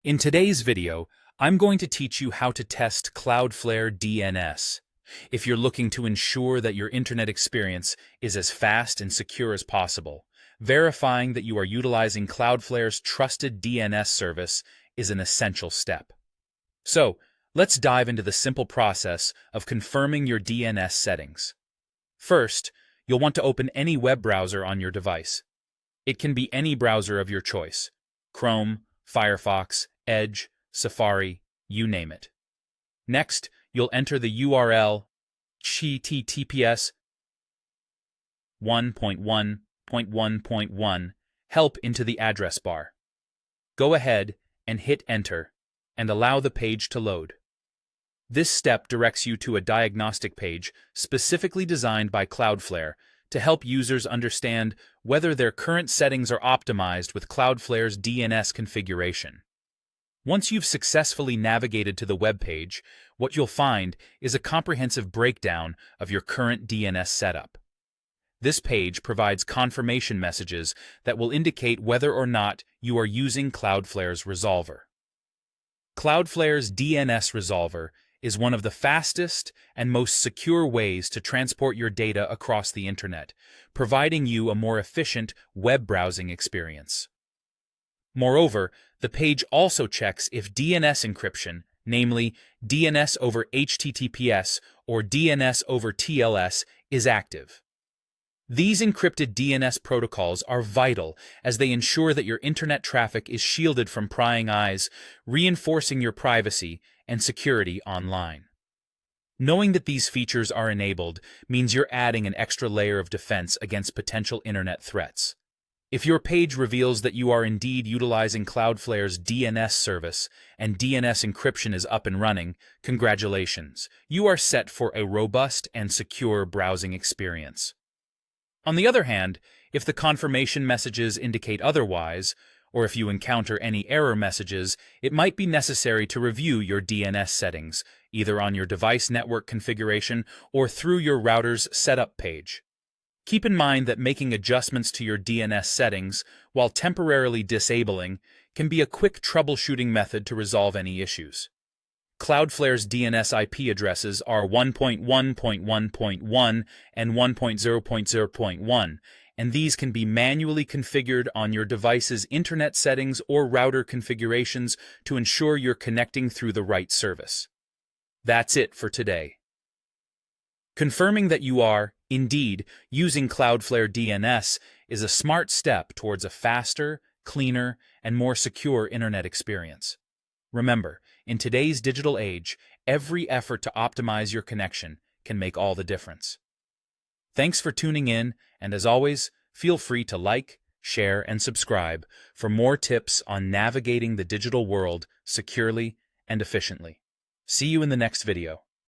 In today's video, I'm going to teach you how to test Cloudflare DNS. If you're looking to ensure that your internet experience is as fast and secure as possible, verifying that you are utilizing Cloudflare's trusted DNS service is an essential step. So, let's dive into the simple process of confirming your DNS settings. First, you'll want to open any web browser on your device. It can be any browser of your choice: Chrome, Firefox, Edge, Safari, you name it. Next, you'll enter the URL https 1.1.1.1 help into the address bar. Go ahead and hit enter and allow the page to load. This step directs you to a diagnostic page specifically designed by Cloudflare to help users understand whether their current settings are optimized with Cloudflare's DNS configuration. Once you've successfully navigated to the web page, what you'll find is a comprehensive breakdown of your current DNS setup. This page provides confirmation messages that will indicate whether or not you are using Cloudflare's resolver. Cloudflare's DNS resolver is one of the fastest and most secure ways to transport your data across the internet, providing you a more efficient web browsing experience. Moreover, the page also checks if DNS encryption, namely DNS over HTTPS or DNS over TLS, is active. These encrypted DNS protocols are vital as they ensure that your internet traffic is shielded from prying eyes, reinforcing your privacy and security online. Knowing that these features are enabled means you're adding an extra layer of defense against potential internet threats. If your page reveals that you are indeed utilizing Cloudflare's DNS service and DNS encryption is up and running, congratulations, you are set for a robust and secure browsing experience. On the other hand, if the confirmation messages indicate otherwise, or if you encounter any error messages, it might be necessary to review your DNS settings, either on your device network configuration or through your router's setup page. Keep in mind that making adjustments to your DNS settings, while temporarily disabling, can be a quick troubleshooting method to resolve any issues. Cloudflare's DNS IP addresses are 1.1.1.1 and 1.0.0.1, and these can be manually configured on your device's internet settings or router configurations to ensure you're connecting through the right service. That's it for today. Confirming that you are, indeed, using Cloudflare DNS is a smart step towards a faster, cleaner, and more secure internet experience. Remember, in today's digital age, every effort to optimize your connection can make all the difference. Thanks for tuning in, and as always, feel free to like, share, and subscribe for more tips on navigating the digital world securely and efficiently. See you in the next video.